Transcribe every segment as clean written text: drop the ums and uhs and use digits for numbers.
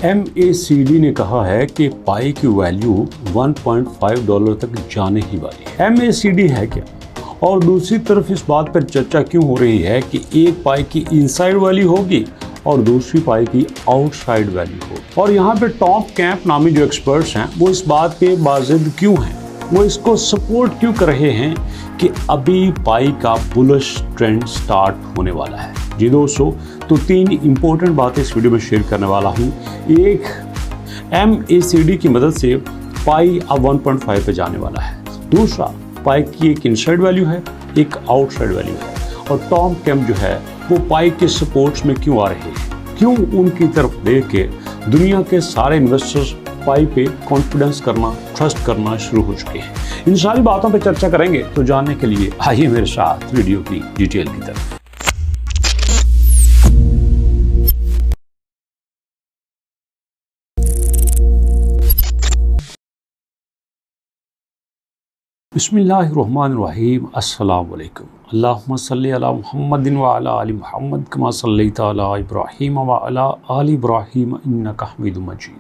MACD ने कहा है कि पाई की वैल्यू $1.5 तक जाने ही वाली है। MACD है क्या, और दूसरी तरफ इस बात पर चर्चा क्यों हो रही है कि एक पाई की इनसाइड वैल्यू होगी और दूसरी पाई की आउटसाइड वैल्यू होगी। और यहाँ पे टॉम कैम्प नामी जो एक्सपर्ट्स हैं वो इस बात पे बाजिद क्यों हैं, वो इसको सपोर्ट क्यों कर रहे हैं कि अभी पाई का बुलिश ट्रेंड स्टार्ट होने वाला है। जी दोस्तों, तो 3 इंपॉर्टेंट बातें इस वीडियो में शेयर करने वाला हूँ। एक, MACD की मदद से पाई अब 1.5 पे जाने वाला है। दूसरा, पाई की एक इनसाइड वैल्यू है, एक आउटसाइड वैल्यू है। और टॉम कैम्प जो है वो पाई के सपोर्ट्स में क्यों आ रहे हैं, क्यों उनकी तरफ देख के दुनिया के सारे इन्वेस्टर्स पाई पे कॉन्फिडेंस करना, ट्रस्ट करना शुरू हो चुके हैं। इन सारी बातों पे चर्चा करेंगे। तो जानने के लिए आइए मेरे साथ वीडियो की डिटेल की तरफ। बिस्मिल्लाहिर्रहमानिर्रहीम। अस्सलाम वालेकुम। अल्लाहुम्मा सल्ली अला मुहम्मदिन व अला आलि मुहम्मद कमा सल्लैता अला इब्राहीम व अला आलि इब्राहीम इन्नका हमीदुम मजीद।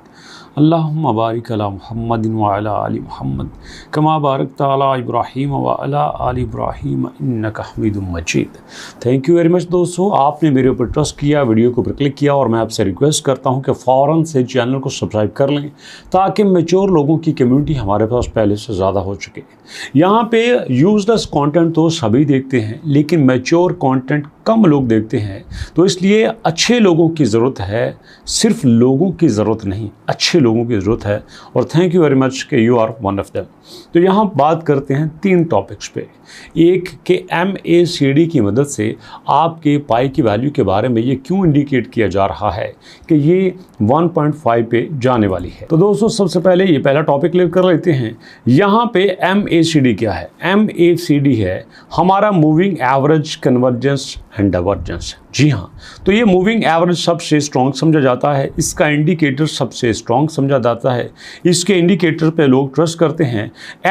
अल्लाहुम्मा बारिक अला मुहम्मदिन व अला आलि मुहम्मद कमा बारकता अला इब्राहीम व अला आलि इब्राहीम इन्नका हमीदुम मजीद। थैंक यू वेरी मच दोस्तों, आपने मेरे ऊपर ट्रस्ट किया, वीडियो को ऊपर क्लिक किया, और मैं आपसे रिक्वेस्ट करता हूं कि फ़ौरन से चैनल को सब्सक्राइब कर लें ताकि मैच्योर लोगों की कम्युनिटी हमारे पास पहले से ज़्यादा हो चुके। यहाँ पे यूजलेस कंटेंट तो सभी देखते हैं, लेकिन मैच्योर कंटेंट कम लोग देखते हैं। तो इसलिए अच्छे लोगों की ज़रूरत है, सिर्फ लोगों की ज़रूरत नहीं, अच्छे लोगों की ज़रूरत है। और थैंक यू वेरी मच कि you are one of them. तो यहाँ बात करते हैं 3 टॉपिक्स पे। एक कि MACD की मदद से आपके पाई की वैल्यू के बारे में ये क्यों इंडिकेट किया जा रहा है कि ये 1.5 पे जाने वाली है। तो दोस्तों, सबसे पहले ये पहला टॉपिक क्लियर कर लेते हैं। यहाँ पे MACD क्या है? MACD है हमारा moving average convergence and divergence. जी हाँ, तो ये मूविंग एवरेज सबसे स्ट्रॉन्ग समझा जाता है, इसका इंडिकेटर सबसे स्ट्रॉन्ग समझा जाता है, इसके इंडिकेटर पे लोग ट्रस्ट करते हैं।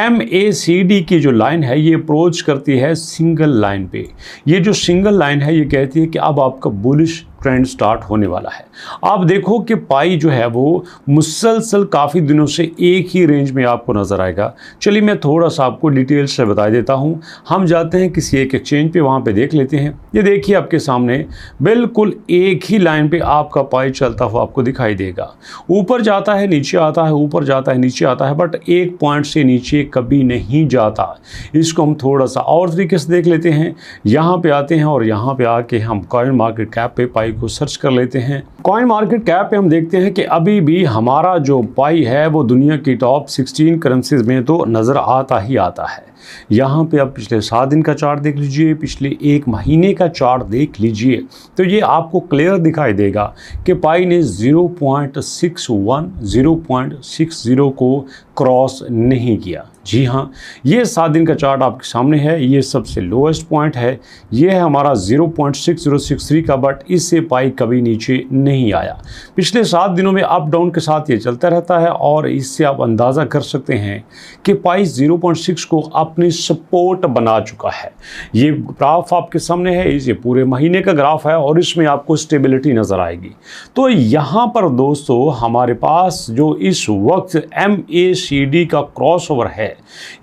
MACD की जो लाइन है ये अप्रोच करती है सिंगल लाइन पे। ये जो सिंगल लाइन है ये कहती है कि अब आपका बुलिश ट्रेंड स्टार्ट होने वाला है। आप देखो कि पाई जो है वो मुसलसल काफ़ी दिनों से एक ही रेंज में आपको नज़र आएगा। चलिए मैं थोड़ा सा आपको डिटेल से बता देता हूँ। हम जाते हैं किसी एक एक्सचेंज पे, वहाँ पे देख लेते हैं। ये देखिए आपके सामने बिल्कुल एक ही लाइन पे आपका पाई चलता हुआ आपको दिखाई देगा। ऊपर जाता है, नीचे आता है, ऊपर जाता है, नीचे आता है, बट एक पॉइंट से नीचे कभी नहीं जाता। इसको हम थोड़ा सा और तरीके से देख लेते हैं। यहाँ पे आते हैं और यहाँ पे आके हम कॉइन मार्केट कैप पे पाई को सर्च कर लेते हैं। कॉइन मार्केट कैप पे हम देखते हैं कि अभी भी हमारा जो पाई है वो दुनिया की टॉप 16 करेंसीज में तो नज़र आता ही आता है। यहाँ पे आप पिछले 7 दिन का चार्ट देख लीजिए, पिछले 1 महीने का चार्ट देख लीजिए, तो ये आपको क्लियर दिखाई देगा कि पाई ने 0.61 0.60 को क्रॉस नहीं किया। जी हाँ, ये 7 दिन का चार्ट आपके सामने है। ये सबसे लोएस्ट पॉइंट है, ये है हमारा 0.6063 का, बट इससे पाई कभी नीचे नहीं आया। पिछले 7 दिनों में अप डाउन के साथ ये चलता रहता है, और इससे आप अंदाज़ा कर सकते हैं कि पाई 0.6 को अपनी सपोर्ट बना चुका है। ये ग्राफ आपके सामने है, ये पूरे महीने का ग्राफ है, और इसमें आपको स्टेबिलिटी नज़र आएगी। तो यहाँ पर दोस्तों हमारे पास जो इस वक्त MACD का क्रॉस ओवर है,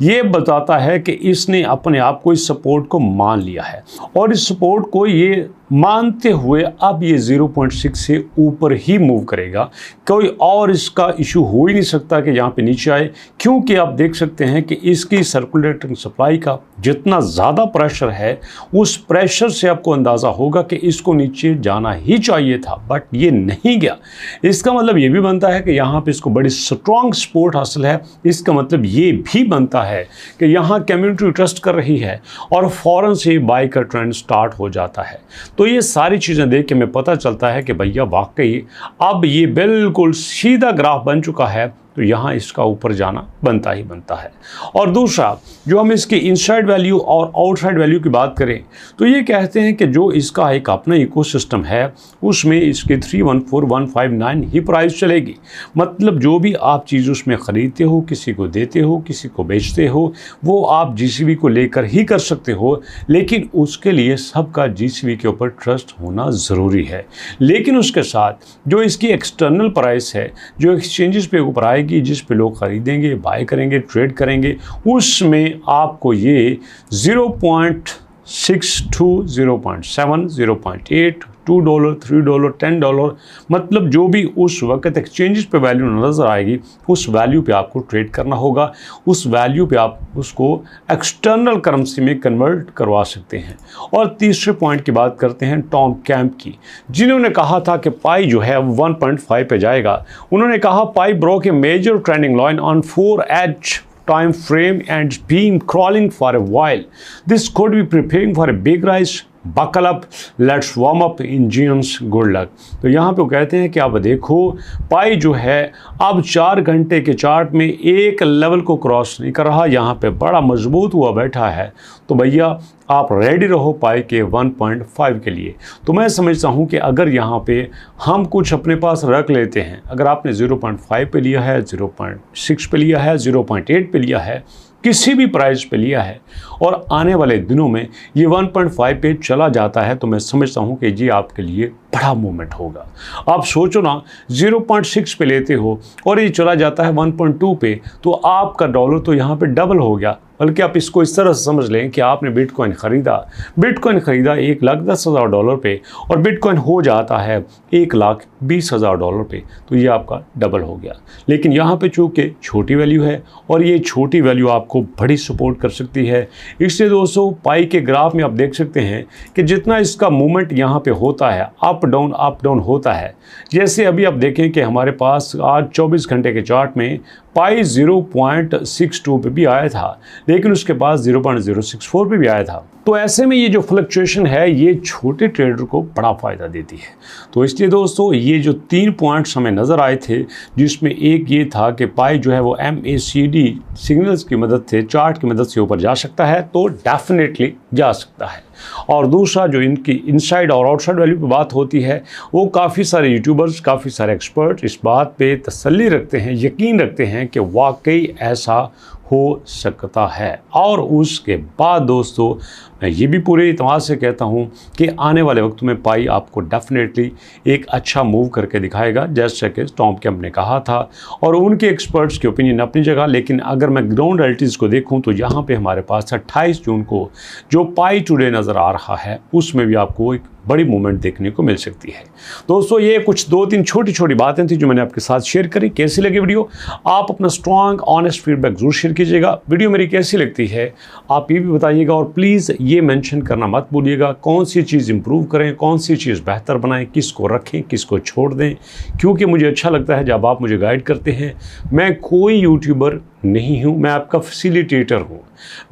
ये बताता है कि इसने अपने आप को इस सपोर्ट को मान लिया है, और इस सपोर्ट को ये मानते हुए अब ये 0.6 से ऊपर ही मूव करेगा। कोई और इसका इशू हो ही नहीं सकता कि यहाँ पे नीचे आए, क्योंकि आप देख सकते हैं कि इसकी सर्कुलेटिंग सप्लाई का जितना ज़्यादा प्रेशर है, उस प्रेशर से आपको अंदाज़ा होगा कि इसको नीचे जाना ही चाहिए था, बट ये नहीं गया। इसका मतलब ये भी बनता है कि यहाँ पे इसको बड़ी स्ट्रॉन्ग सपोर्ट हासिल है। इसका मतलब ये भी बनता है कि यहाँ कम्युनिटी ट्रस्ट कर रही है और फ़ौरन से बाय का ट्रेंड स्टार्ट हो जाता है। तो ये सारी चीज़ें देख के हमें पता चलता है कि भैया वाकई अब ये बिल्कुल सीधा ग्राफ बन चुका है तो यहाँ इसका ऊपर जाना बनता ही बनता है। और दूसरा, जो हम इसकी इनसाइड वैल्यू और आउटसाइड वैल्यू की बात करें तो ये कहते हैं कि जो इसका एक अपना इकोसिस्टम है उसमें इसके 314159 ही प्राइस चलेगी। मतलब जो भी आप चीज़ उसमें ख़रीदते हो, किसी को देते हो, किसी को बेचते हो, वो आप GCV को लेकर ही कर सकते हो, लेकिन उसके लिए सबका GCV के ऊपर ट्रस्ट होना ज़रूरी है। लेकिन उसके साथ जो इसकी एक्सटर्नल प्राइस है, जो एक्सचेंजेस पे ऊपर आएगी, जिस पे लोग ख़रीदेंगे, बाय करेंगे, ट्रेड करेंगे, उसमें आपको ये 0.62, 0.7, 0.8, $2, $3, $10, मतलब जो भी उस वक्त एक्सचेंजेस पे वैल्यू नज़र आएगी उस वैल्यू पे आपको ट्रेड करना होगा। उस वैल्यू पे आप उसको एक्सटर्नल करेंसी में कन्वर्ट करवा सकते हैं। और तीसरे पॉइंट की बात करते हैं टॉम कैम्प की, जिन्होंने कहा था कि पाई जो है 1.5 पे जाएगा। उन्होंने कहा Pi broke a major trending line on 4H time frame and been crawling for a while. This could be preparing for a big rise. Buckle up, let's warm up engines, good luck. तो यहाँ पे वो कहते हैं कि आप देखो पाई जो है अब 4 घंटे के चार्ट में एक लेवल को क्रॉस नहीं कर रहा, यहाँ पे बड़ा मजबूत हुआ बैठा है। तो भैया आप रेडी रहो पाई के 1.5 के लिए। तो मैं समझता हूँ कि अगर यहाँ पे हम कुछ अपने पास रख लेते हैं, अगर आपने 0.5 पे लिया है, 0.6 पे लिया है, 0.8 पे लिया है, किसी भी प्राइस पे लिया है और आने वाले दिनों में ये 1.5 पे चला जाता है, तो मैं समझता हूँ कि ये आपके लिए बड़ा मूवमेंट होगा। आप सोचो ना, 0.6 पे लेते हो और ये चला जाता है 1.2 पे, तो आपका डॉलर तो यहाँ पे डबल हो गया। बल्कि आप इसको इस तरह से समझ लें कि आपने बिटकॉइन ख़रीदा $1,10,000 पे और बिटकॉइन हो जाता है $1,20,000 पे, तो ये आपका डबल हो गया। लेकिन यहाँ पे चूँकि छोटी वैल्यू है और ये छोटी वैल्यू आपको बड़ी सपोर्ट कर सकती है, इसलिए दोस्तों पाई के ग्राफ में आप देख सकते हैं कि जितना इसका मूवमेंट यहाँ पे होता है, अप डाउन होता है। जैसे अभी आप देखें कि हमारे पास आज 24 घंटे के चार्ट में पाई 0.62 पे भी आया था, लेकिन उसके पास 0.064 पे भी आया था। तो ऐसे में ये जो फ्लक्चुएशन है ये छोटे ट्रेडर को बड़ा फ़ायदा देती है। तो इसलिए दोस्तों ये जो 3 पॉइंट्स हमें नज़र आए थे, जिसमें एक ये था कि पाई जो है वो MACD सिग्नल्स की मदद से, चार्ट की मदद से ऊपर जा सकता है, तो डेफिनेटली जा सकता है। और दूसरा जो इनकी इनसाइड और आउटसाइड वैल्यू पे बात होती है, वो काफ़ी सारे यूट्यूबर्स, काफ़ी सारे एक्सपर्ट इस बात पे तसल्ली रखते हैं, यकीन रखते हैं कि वाकई ऐसा हो सकता है। और उसके बाद दोस्तों मैं ये भी पूरे इत्मीनान से कहता हूँ कि आने वाले वक्त में पाई आपको डेफिनेटली एक अच्छा मूव करके दिखाएगा, जैसे कि टॉम कैम्प ने कहा था। और उनके एक्सपर्ट्स की ओपिनियन अपनी जगह, लेकिन अगर मैं ग्राउंड रियलिटीज़ को देखूँ तो यहाँ पे हमारे पास 28 जून को जो पाई टुडे नज़र आ रहा है उसमें भी आपको एक बड़ी मूवमेंट देखने को मिल सकती है। दोस्तों ये कुछ 2-3 छोटी बातें थी जो मैंने आपके साथ शेयर करी। कैसी लगी वीडियो? आप अपना स्ट्रॉन्ग ऑनेस्ट फीडबैक जरूर शेयर कीजिएगा। वीडियो मेरी कैसी लगती है आप ये भी बताइएगा, और प्लीज़ ये मेंशन करना मत भूलिएगा कौन सी चीज़ इंप्रूव करें, कौन सी चीज़ बेहतर बनाएं, किसको रखें, किसको छोड़ दें, क्योंकि मुझे अच्छा लगता है जब आप मुझे गाइड करते हैं। मैं कोई यूट्यूबर नहीं हूँ, मैं आपका फैसिलिटेटर हूँ।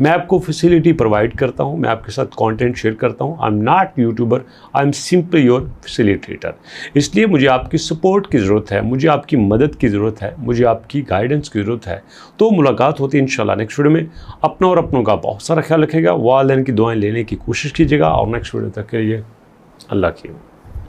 मैं आपको फैसिलिटी प्रोवाइड करता हूँ, मैं आपके साथ कंटेंट शेयर करता हूँ। I am not YouTuber, I am simply your facilitator. इसलिए मुझे आपकी सपोर्ट की ज़रूरत है, मुझे आपकी मदद की ज़रूरत है, मुझे आपकी गाइडेंस की ज़रूरत है। तो मुलाकात होती है इंशाल्लाह नेक्स्ट वीडियो में। अपना और अपनों का बहुत सारा ख्याल रखेगा, वालिदैन की दुआएं लेने की कोशिश कीजिएगा, और नेक्स्ट वीडियो तक के लिए अल्लाह की।